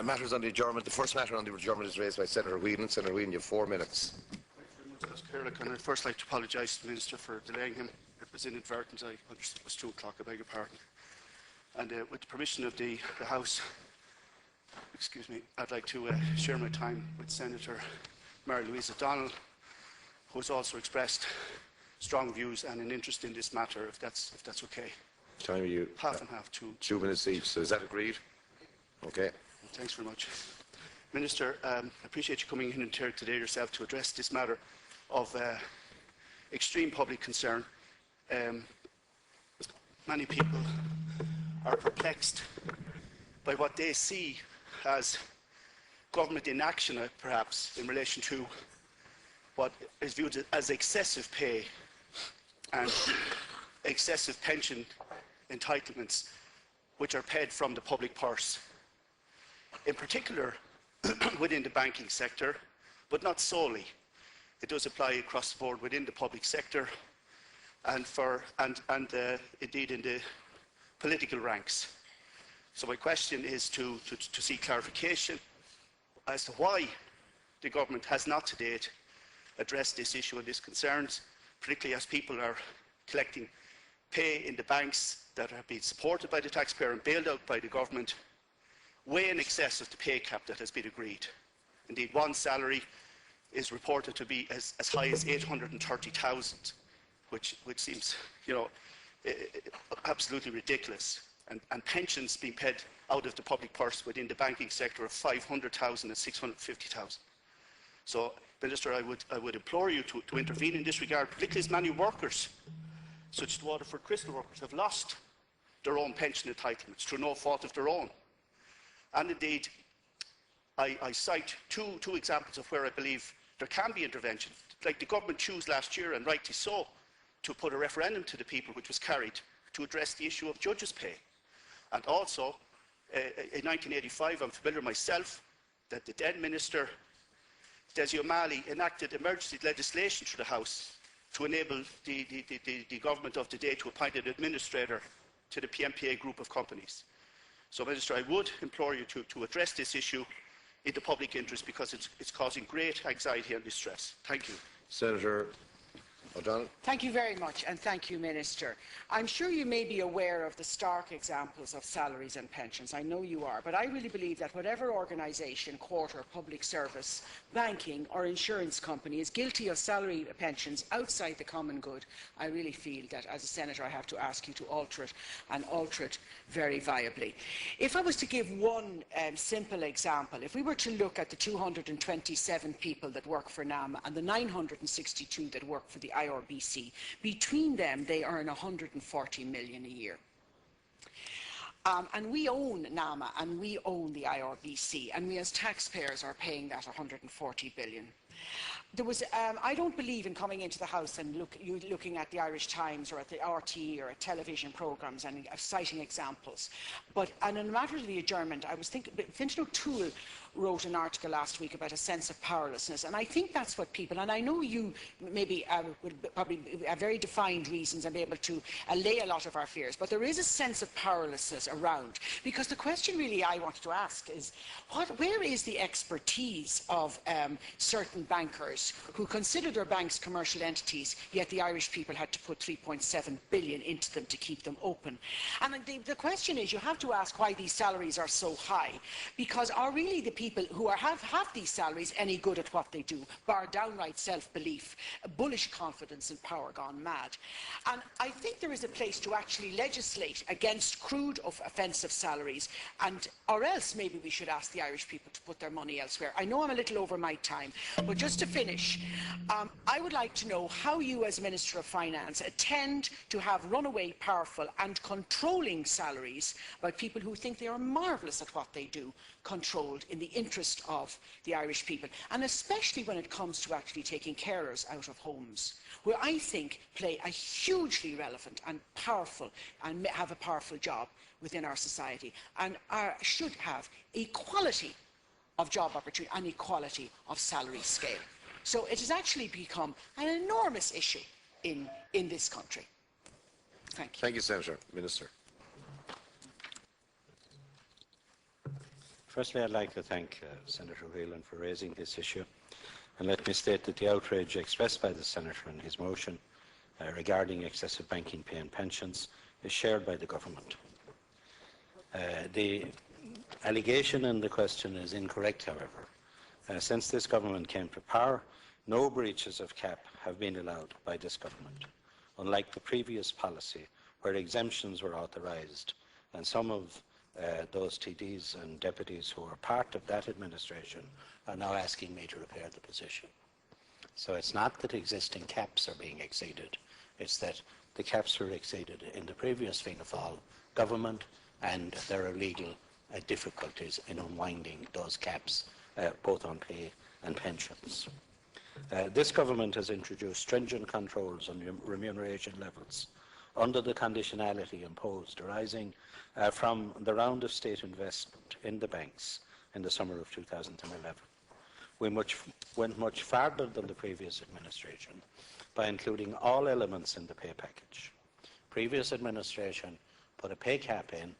Matters on the adjournment. The first matter on the adjournment is raised by Senator Whelan. Senator Whelan, you have 4 minutes. I'd first like to apologise to the Minister for delaying him. It was inadvertent. I understood it was 2 o'clock. I beg your pardon. And with the permission of the House, excuse me, I'd like to share my time with Senator Mary-Louise O'Donnell, who has also expressed strong views and an interest in this matter, if that's okay. Time you half and half. 2 minutes each. So is that agreed? Okay. Thanks very much. Minister, I appreciate you coming in here today yourself to address this matter of extreme public concern. Many people are perplexed by what they see as government inaction, perhaps, in relation to what is viewed as excessive pay and excessive pension entitlements, which are paid from the public purse. In particular, within the banking sector, but not solely. It does apply across the board within the public sector and indeed in the political ranks. So my question is to seek clarification as to why the government has not to date addressed this issue and these concerns, particularly as people are collecting pay in the banks that are being supported by the taxpayer and bailed out by the government, way in excess of the pay cap that has been agreed. Indeed, one salary is reported to be as high as 830,000, which seems, absolutely ridiculous. And pensions being paid out of the public purse within the banking sector of 500,000 and 650,000. So, Minister, I would implore you to intervene in this regard, particularly as many workers, such as the Waterford Crystal workers, have lost their own pension entitlements through no fault of their own. And indeed, I cite two examples of where I believe there can be intervention. Like the government chose last year, and rightly so, to put a referendum to the people, which was carried, to address the issue of judges' pay. And also, in 1985, I'm familiar myself that the then Minister, Desi O'Malley, enacted emergency legislation through the House to enable the government of the day to appoint an administrator to the PMPA group of companies. So, Minister, I would implore you to address this issue in the public interest, because it's causing great anxiety and distress. Thank you. Senator O'Donnell. Thank you very much, and thank you, Minister. I'm sure you may be aware of the stark examples of salaries and pensions. I know you are, but I really believe that whatever organisation, court or public service, banking or insurance company is guilty of salary pensions outside the common good, I really feel that as a Senator I have to ask you to alter it, and alter it very viably. If I was to give one simple example, if we were to look at the 227 people that work for NAMA and the 962 that work for the IRBC, between them they earn 140 million a year. And we own NAMA and we own the IRBC, and we as taxpayers are paying that 140 billion. There was, I don't believe in coming into the House and looking at the Irish Times or at the RTE or at television programmes and citing examples. But in a matter of the adjournment, I was thinking, Fintan O'Toole wrote an article last week about a sense of powerlessness, and I think that's what people, and I know you maybe would probably have very defined reasons and be able to allay a lot of our fears, but there is a sense of powerlessness around. Because the question really I wanted to ask is, where is the expertise of certain bankers who consider their banks commercial entities, yet the Irish people had to put 3.7 billion into them to keep them open? And the question is, you have to ask why these salaries are so high, because are really the people who have these salaries any good at what they do, bar downright self-belief, bullish confidence and power gone mad? And I think there is a place to actually legislate against crude offensive salaries, or else maybe we should ask the Irish people to put their money elsewhere. I know I'm a little over my time, but just to finish, I would like to know how you as Minister of Finance intend to have runaway powerful and controlling salaries by people who think they are marvellous at what they do, controlled in the interest of the Irish people, and especially when it comes to actually taking carers out of homes, where I think play a hugely relevant and powerful and have a powerful job within our society, and should have equality of job opportunity and equality of salary scale. So it has actually become an enormous issue in this country. Thank you. Thank you, Senator. Minister. Firstly, I'd like to thank Senator Whelan for raising this issue. And let me state that the outrage expressed by the Senator in his motion regarding excessive banking pay and pensions is shared by the Government. The allegation in the question is incorrect, however. Since this Government came to power, no breaches of cap have been allowed by this Government, unlike the previous policy where exemptions were authorised, and some of those TDs and deputies who are part of that administration are now asking me to repair the position. So it's not that existing caps are being exceeded, it's that the caps were exceeded in the previous Fianna Fáil government, and there are legal difficulties in unwinding those caps, both on pay and pensions. This government has introduced stringent controls on remuneration levels under the conditionality imposed arising from the round of state investment in the banks in the summer of 2011. We went much farther than the previous administration by including all elements in the pay package. Previous administration put a pay cap in,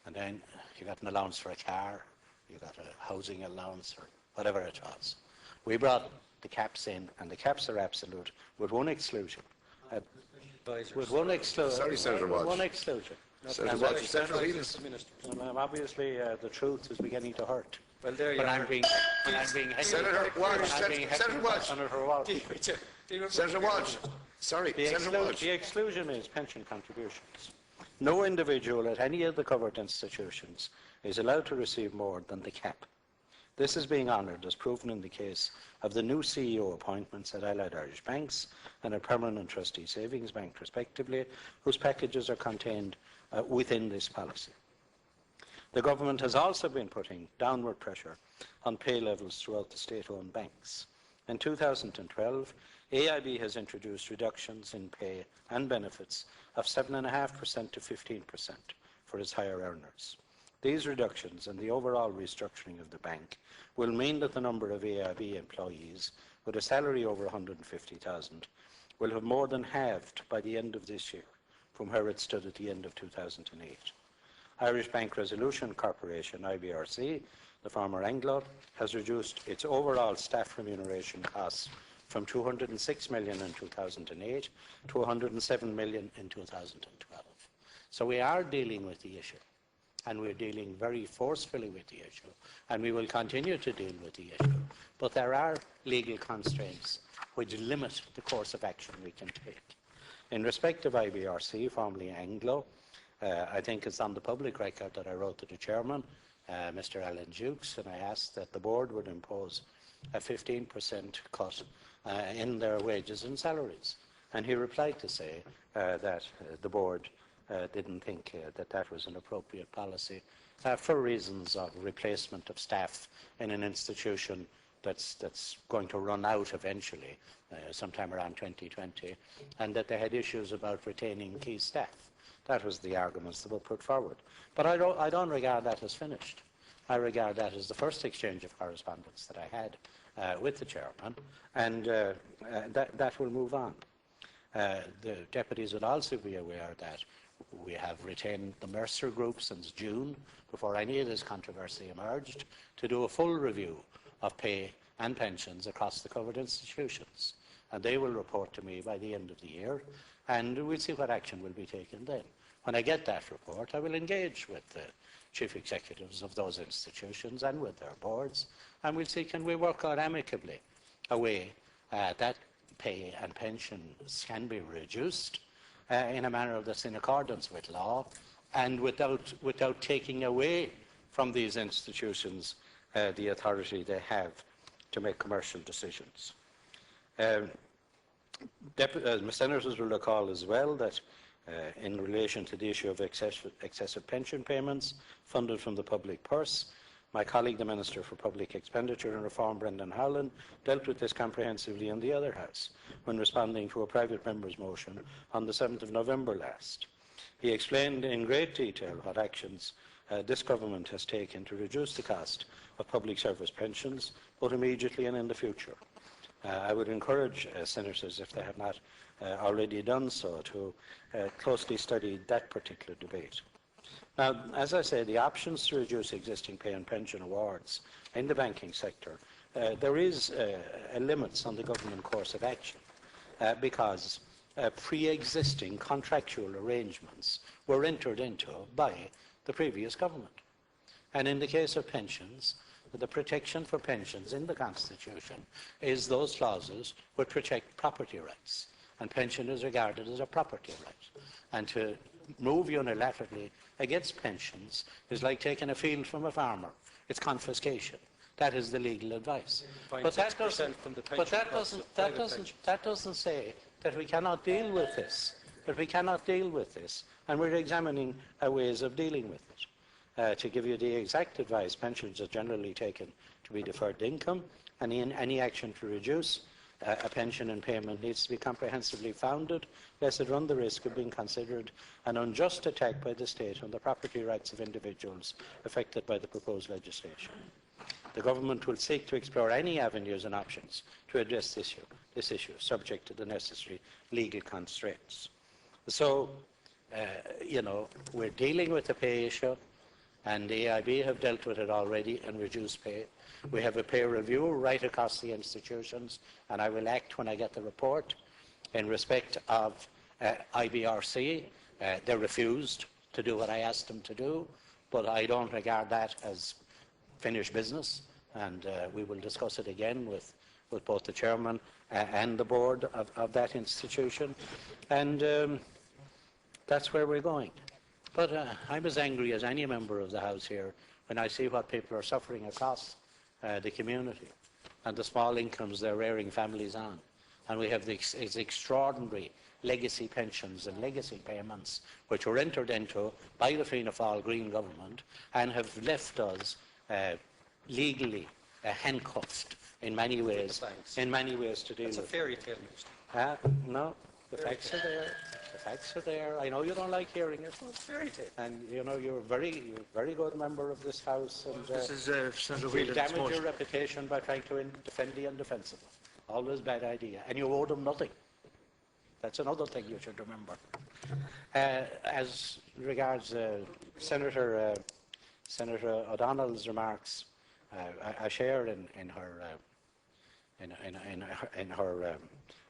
and then you got an allowance for a car, you got a housing allowance, or whatever it was. We brought the caps in, and the caps are absolute, with one exclusion. Sorry, Senator Walsh. One exclusion. Senator Walsh, Senator Whelan. Obviously, the truth is beginning to hurt. Well, there you But are. I'm being Senator Walsh, Senator Walsh. Senator Walsh. Senator Walsh. Sorry, Senator Walsh. The exclusion is pension contributions. No individual at any of the covered institutions is allowed to receive more than the cap. This is being honoured as proven in the case of the new CEO appointments at Allied Irish Banks and a Permanent Trustee Savings Bank, respectively, whose packages are contained within this policy. The Government has also been putting downward pressure on pay levels throughout the state-owned banks. In 2012, AIB has introduced reductions in pay and benefits of 7.5% to 15% for its higher earners. These reductions and the overall restructuring of the bank will mean that the number of AIB employees with a salary over 150,000 will have more than halved by the end of this year from where it stood at the end of 2008. Irish Bank Resolution Corporation, IBRC, the former Anglo, has reduced its overall staff remuneration costs from 206 million in 2008 to 107 million in 2012. So we are dealing with the issue, and we're dealing very forcefully with the issue, and we will continue to deal with the issue. But there are legal constraints which limit the course of action we can take. In respect of IBRC, formerly Anglo, I think it's on the public record that I wrote to the chairman, Mr. Alan Dukes, and I asked that the board would impose a 15% cut in their wages and salaries. And he replied to say that the board didn't think that was an appropriate policy for reasons of replacement of staff in an institution that's going to run out eventually, sometime around 2020, and that they had issues about retaining key staff. That was the arguments that were put forward. But I don't regard that as finished. I regard that as the first exchange of correspondence that I had with the chairman, and that will move on. The deputies would also be aware that we have retained the Mercer Group since June, before any of this controversy emerged, to do a full review of pay and pensions across the covered institutions. And they will report to me by the end of the year, and we'll see what action will be taken then. When I get that report, I will engage with the chief executives of those institutions and with their boards, and we'll see, can we work out amicably a way that pay and pensions can be reduced in a manner that's in accordance with law, and without taking away from these institutions the authority they have to make commercial decisions. Senators will recall as well that in relation to the issue of excessive pension payments funded from the public purse, my colleague, the Minister for Public Expenditure and Reform, Brendan Howlin, dealt with this comprehensively in the other House when responding to a private member's motion on the 7th of November last. He explained in great detail what actions this government has taken to reduce the cost of public service pensions, both immediately and in the future. I would encourage senators, if they have not already done so, to closely study that particular debate. Now, as I say, the options to reduce existing pay and pension awards in the banking sector, there is limits on the government course of action because pre-existing contractual arrangements were entered into by the previous government. And in the case of pensions, the protection for pensions in the Constitution is those clauses which protect property rights. And pension is regarded as a property right. And to move unilaterally against pensions is like taking a field from a farmer. It's confiscation. That is the legal advice. But that doesn't say that we cannot deal with this. That we cannot deal with this. And we're examining ways of dealing with it. To give you the exact advice, pensions are generally taken to be deferred income, and in any action to reduce a pension and payment needs to be comprehensively founded, lest it run the risk of being considered an unjust attack by the state on the property rights of individuals affected by the proposed legislation. The government will seek to explore any avenues and options to address this issue, subject to the necessary legal constraints. So, we're dealing with the pay issue, and the AIB have dealt with it already and reduced pay. We have a pay review right across the institutions, and I will act when I get the report. In respect of IBRC, they refused to do what I asked them to do, but I don't regard that as finished business, and we will discuss it again with both the chairman and the board of that institution, and that's where we're going. But I'm as angry as any member of the House here when I see what people are suffering across the community and the small incomes they're rearing families on. And we have these extraordinary legacy pensions and legacy payments which were entered into by the Fianna Fáil Green government and have left us legally handcuffed in many ways to deal with. It's a fairy tale. No, the facts are there. The facts are there. I know you don't like hearing it. Well, it's a fairy tale. And you're a very good member of this House. And This is Senator you'll Whelan's damage motion. your reputation by trying to defend the indefensible. Always bad idea. And you owe them nothing. That's another thing you should remember. As regards Senator O'Donnell's remarks, I share in her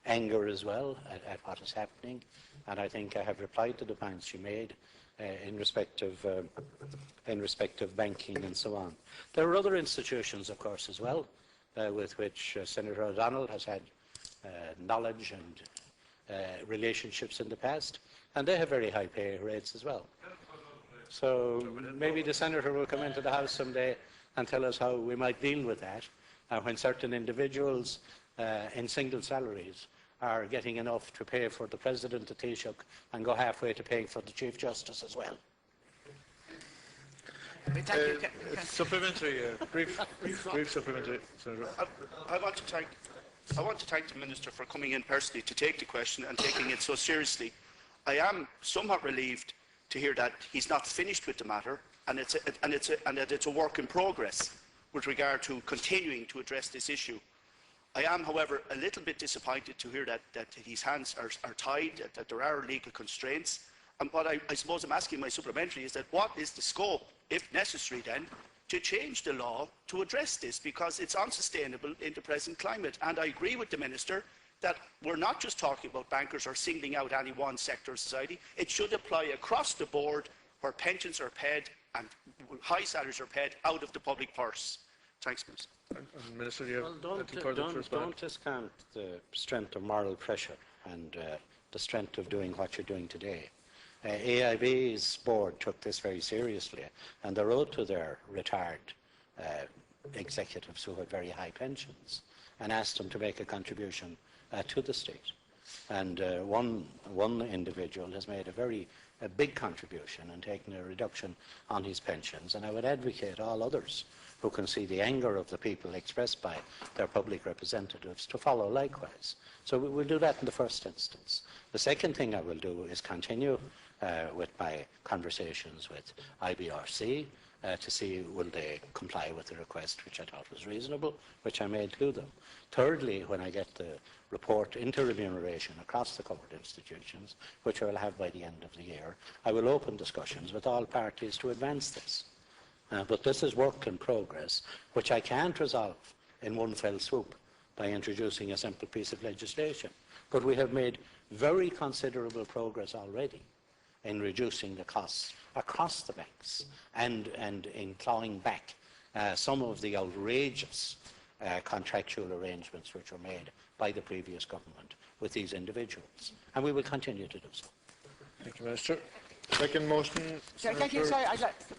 anger as well at what is happening, and I think I have replied to the points she made in respect of banking and so on. There are other institutions, of course, as well, with which Senator O'Donnell has had knowledge and relationships in the past, and they have very high pay rates as well. So maybe the Senator will come into the House someday and tell us how we might deal with that when certain individuals in single salaries are getting enough to pay for the President, the Taoiseach, and go halfway to paying for the Chief Justice as well. Thank you. Supplementary, brief supplementary, Senator. I want to thank the Minister for coming in personally to take the question and taking it so seriously. I am somewhat relieved to hear that he's not finished with the matter, and that it's a work in progress with regard to continuing to address this issue. I am, however, a little bit disappointed to hear that his hands are tied, that there are legal constraints. And what I suppose I'm asking my supplementary is that what is the scope, if necessary then, to change the law to address this, because it's unsustainable in the present climate. And I agree with the Minister that we're not just talking about bankers or singling out any one sector of society. It should apply across the board where pensions are paid and high salaries are paid out of the public purse. Thanks, Minister. Minister, do you have anything further to respond? Don't discount the strength of moral pressure and the strength of doing what you're doing today. AIB's board took this very seriously, and they wrote to their retired executives who had very high pensions and asked them to make a contribution to the state. And one individual has made a big contribution and taken a reduction on his pensions, and I would advocate all others who can see the anger of the people expressed by their public representatives to follow likewise. So we will do that in the first instance. The second thing I will do is continue with my conversations with IBRC to see will they comply with the request, which I thought was reasonable, which I made to them. Thirdly, when I get the report into remuneration across the covered institutions, which I will have by the end of the year, I will open discussions with all parties to advance this. But this is work in progress, which I can't resolve in one fell swoop by introducing a simple piece of legislation. But we have made very considerable progress already in reducing the costs across the banks and in clawing back some of the outrageous contractual arrangements which were made by the previous government with these individuals. And we will continue to do so. Thank you, Minister. Second motion. Thank you. Sorry,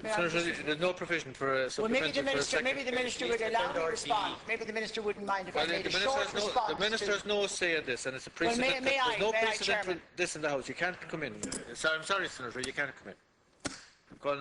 Senator, there's no provision for a well, maybe supplementary. the minister would allow me to respond. Maybe the minister wouldn't mind if I made a short response. The minister has no say in this, and it's a Well, precedent. may There's no I, precedent for Chairman? this in the House. You can't come in. I'm sorry, Senator, you can't come in. I'm calling